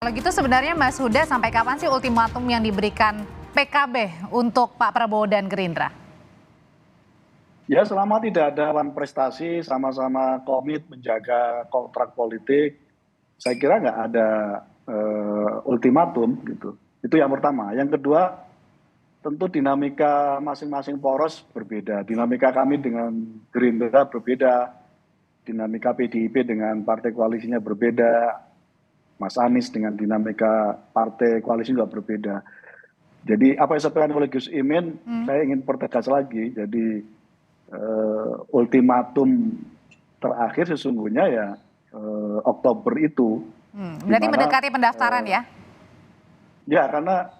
Kalau gitu sebenarnya Mas Huda sampai kapan sih ultimatum yang diberikan PKB untuk Pak Prabowo dan Gerindra? Ya selama tidak ada lawan prestasi, sama-sama komit menjaga kontrak politik, saya kira nggak ada ultimatum gitu. Itu yang pertama. Yang kedua, tentu dinamika masing-masing poros berbeda. Dinamika kami dengan Gerindra berbeda, dinamika PDIP dengan partai koalisinya berbeda, Mas Anies dengan dinamika partai koalisi juga berbeda. Jadi apa yang disampaikan oleh Gus Imin, saya ingin pertegas lagi. Jadi ultimatum terakhir sesungguhnya ya Oktober itu, di Berarti mana mendekati pendaftaran ya? ya karena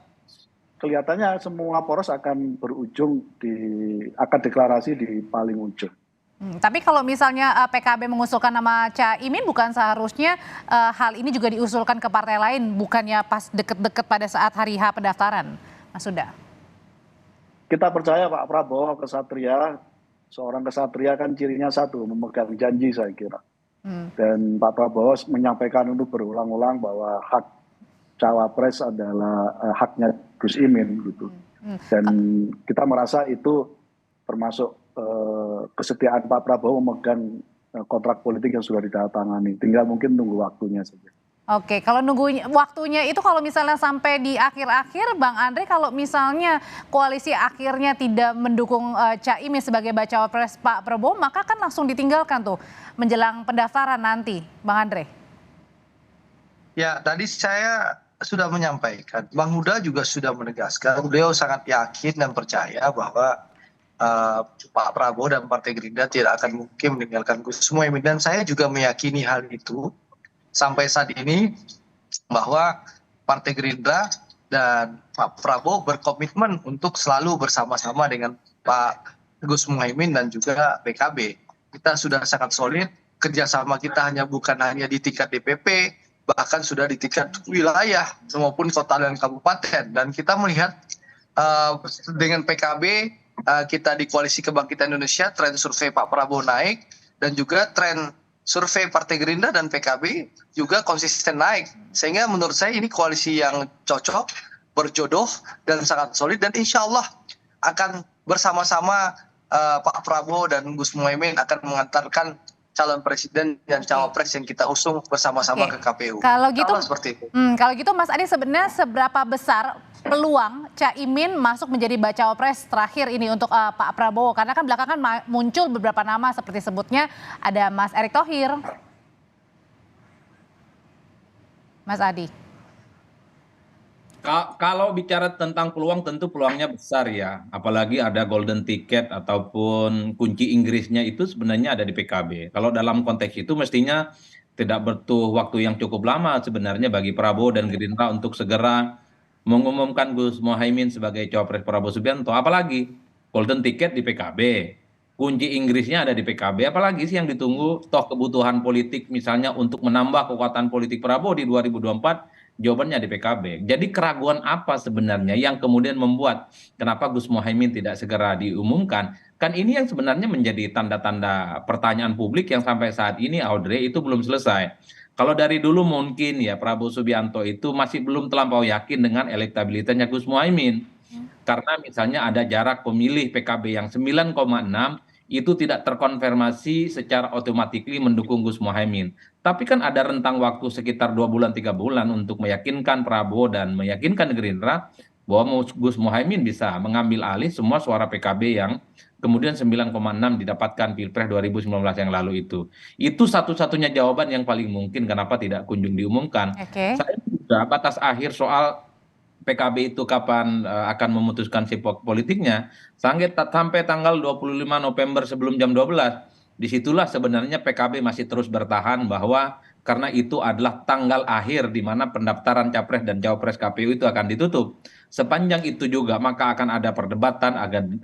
kelihatannya semua poros akan akan deklarasi di paling ujung. Tapi kalau misalnya PKB mengusulkan nama Caimin, bukan seharusnya hal ini juga diusulkan ke partai lain, bukannya pas deket-deket pada saat hari H pendaftaran, Mas Huda? Kita percaya Pak Prabowo kesatria, seorang kesatria kan cirinya satu, memegang janji saya kira. Dan Pak Prabowo menyampaikan untuk berulang-ulang bahwa hak cawapres adalah haknya Gus Imin gitu. Dan kita merasa itu termasuk kesetiaan Pak Prabowo memegang kontrak politik yang sudah ditandatangani. Tinggal mungkin tunggu waktunya saja. Oke, kalau nunggu waktunya itu kalau misalnya sampai di akhir-akhir, Bang Andre, kalau misalnya koalisi akhirnya tidak mendukung Caimin sebagai bacawa pres Pak Prabowo, maka kan langsung ditinggalkan tuh menjelang pendaftaran nanti, Bang Andre. Ya, tadi saya sudah menyampaikan, Bang Huda juga sudah menegaskan, beliau sangat yakin dan percaya bahwa Pak Prabowo dan Partai Gerindra tidak akan mungkin meninggalkan Gus Muhaimin. Dan saya juga meyakini hal itu sampai saat ini, bahwa Partai Gerindra dan Pak Prabowo berkomitmen untuk selalu bersama-sama dengan Pak Gus Muhaimin dan juga PKB. Kita sudah sangat solid, kerjasama kita bukan hanya di tingkat DPP, bahkan sudah di tingkat wilayah maupun kota dan kabupaten. Dan kita melihat dengan PKB, kita di Koalisi Kebangkitan Indonesia, tren survei Pak Prabowo naik, dan juga tren survei Partai Gerindra dan PKB juga konsisten naik. Sehingga menurut saya ini koalisi yang cocok, berjodoh, dan sangat solid, dan insya Allah akan bersama-sama Pak Prabowo dan Gus Muhaimin akan mengantarkan calon presiden dan cawapres yang kita usung bersama-sama ke KPU. Kalau gitu, seperti itu. Kalau gitu Mas Adi, sebenarnya seberapa besar peluang Caimin masuk menjadi bacawa pres terakhir ini untuk Pak Prabowo? Karena kan belakangan muncul beberapa nama seperti sebutnya ada Mas Erick Thohir. Mas Adi. Kalau bicara tentang peluang, tentu peluangnya besar ya. Apalagi ada golden ticket ataupun kunci Inggrisnya itu sebenarnya ada di PKB. Kalau dalam konteks itu mestinya tidak butuh waktu yang cukup lama sebenarnya bagi Prabowo dan Gerindra untuk segera mengumumkan Gus Muhaimin sebagai cawapres Prabowo Subianto. Apalagi golden ticket di PKB. Kunci Inggrisnya ada di PKB. Apalagi sih yang ditunggu, toh kebutuhan politik misalnya untuk menambah kekuatan politik Prabowo di 2024, jawabannya di PKB. Jadi keraguan apa sebenarnya yang kemudian membuat kenapa Gus Muhaimin tidak segera diumumkan? Kan ini yang sebenarnya menjadi tanda-tanda pertanyaan publik yang sampai saat ini, Audrey, itu belum selesai. Kalau dari dulu mungkin ya Prabowo Subianto itu masih belum terlampau yakin dengan elektabilitasnya Gus Muhaimin. Karena misalnya ada jarak pemilih PKB yang 9,6 itu tidak terkonfirmasi secara otomatis mendukung Gus Muhaimin. Tapi kan ada rentang waktu sekitar 2 bulan 3 bulan untuk meyakinkan Prabowo dan meyakinkan Gerindra bahwa Gus Muhaimin bisa mengambil alih semua suara PKB yang kemudian 9,6 didapatkan Pilpres 2019 yang lalu itu. Itu satu-satunya jawaban yang paling mungkin kenapa tidak kunjung diumumkan. Saya juga batas akhir soal PKB itu kapan akan memutuskan sikap politiknya sampai tanggal 25 November sebelum jam 12. Disitulah sebenarnya PKB masih terus bertahan bahwa karena itu adalah tanggal akhir di mana pendaftaran capres dan cawapres KPU itu akan ditutup. Sepanjang itu juga maka akan ada perdebatan,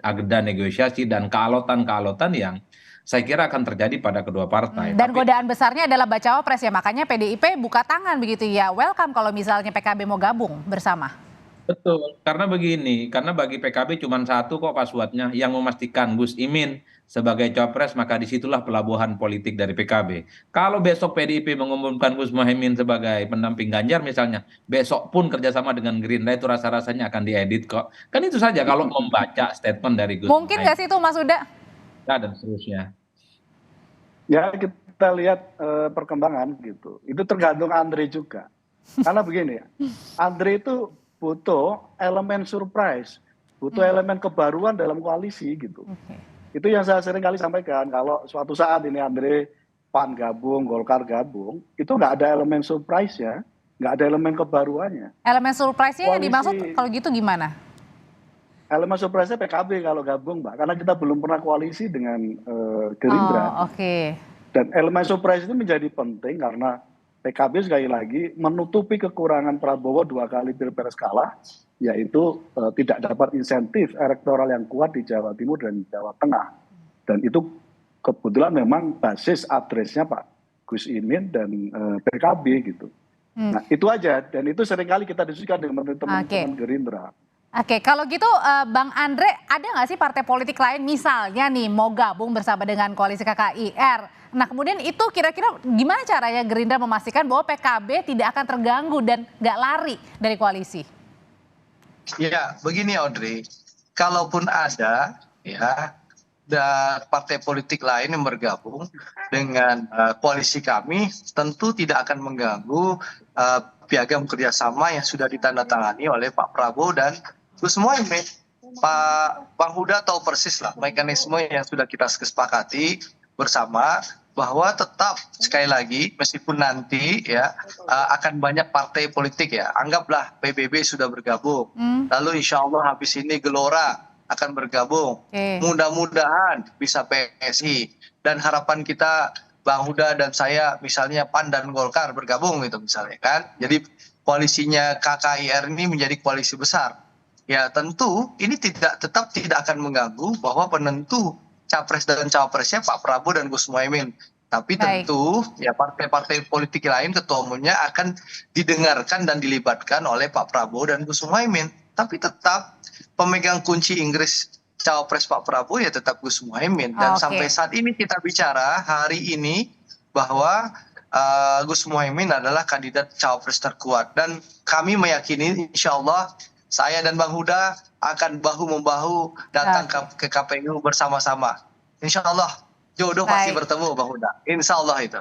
agenda negosiasi dan kealotan-kealotan yang saya kira akan terjadi pada kedua partai. Dan godaan besarnya adalah bacawa pres ya, makanya PDIP buka tangan begitu ya. Welcome kalau misalnya PKB mau gabung bersama. Betul, karena begini, karena bagi PKB cuma satu kok passwordnya, yang memastikan Gus Imin sebagai cawapres, maka disitulah pelabuhan politik dari PKB. Kalau besok PDIP mengumumkan Gus Muhaimin sebagai pendamping Ganjar misalnya, besok pun kerjasama dengan Gerindra itu rasa-rasanya akan diedit kok. Kan itu saja kalau membaca statement dari Gus Mungkin nggak Muhaimin sih itu Mas Huda? dan seterusnya. Ya kita lihat perkembangan gitu. Itu tergantung Andre juga. Karena begini ya, Andre itu butuh elemen surprise, butuh elemen kebaruan dalam koalisi gitu. Oke. Itu yang saya sering kali sampaikan, kalau suatu saat ini Andre, PAN gabung, Golkar gabung, itu nggak ada elemen surprise ya, nggak ada elemen kebaruannya. Elemen surprise-nya yang dimaksud Koalisi, kalau gitu gimana? elemen surprise-nya PKB kalau gabung Mbak, karena kita belum pernah koalisi dengan Oh, Gerindra. oke. Dan elemen surprise itu menjadi penting karena PKB sekali lagi menutupi kekurangan Prabowo 2 kali pilpres kalah, yaitu tidak dapat insentif elektoral yang kuat di Jawa Timur dan Jawa Tengah. Dan itu kebetulan memang basis addressnya Pak Gus Imin dan PKB gitu. Nah itu aja, dan itu seringkali kita diskusikan dengan teman-teman Oke. Gerindra. Oke, kalau gitu Bang Andre, ada nggak sih partai politik lain misalnya nih mau gabung bersama dengan koalisi KKIR? Nah kemudian itu kira-kira gimana caranya Gerindra memastikan bahwa PKB tidak akan terganggu dan nggak lari dari koalisi? Ya, begini Audrey, kalaupun ada ya dan partai politik lain yang bergabung dengan koalisi kami, tentu tidak akan mengganggu piagam kerjasama yang sudah ditandatangani oleh Pak Prabowo dan Gus Muhaimin. Pak Bang Huda tahu persis lah mekanisme yang sudah kita kesepakati bersama, bahwa tetap sekali lagi meskipun nanti ya akan banyak partai politik ya, anggaplah PBB sudah bergabung, lalu insya Allah habis ini Gelora akan bergabung, Oke. mudah-mudahan bisa PSI, dan harapan kita Bang Huda dan saya misalnya PAN dan Golkar bergabung gitu misalnya kan, jadi koalisinya KKIR ini menjadi koalisi besar. Ya tentu ini tetap tidak akan mengganggu bahwa penentu capres dan cawapresnya Pak Prabowo dan Gus Muhaimin. Tapi Baik. tentu ya partai-partai politik lain ketua umumnya akan didengarkan dan dilibatkan oleh Pak Prabowo dan Gus Muhaimin. Tapi tetap pemegang kunci Inggris cawapres Pak Prabowo ya tetap Gus Muhaimin. Dan Oke. sampai saat ini kita bicara hari ini bahwa Gus Muhaimin adalah kandidat cawapres terkuat. Dan kami meyakini insya Allah saya dan Bang Huda akan bahu-membahu datang ke KPU bersama-sama. Insya Allah jodoh pasti Baik. bertemu Bang Huda. Insya Allah itu.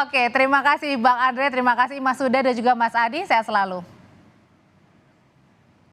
Oke, terima kasih Bang Andre, terima kasih Mas Huda dan juga Mas Adi, sehat selalu.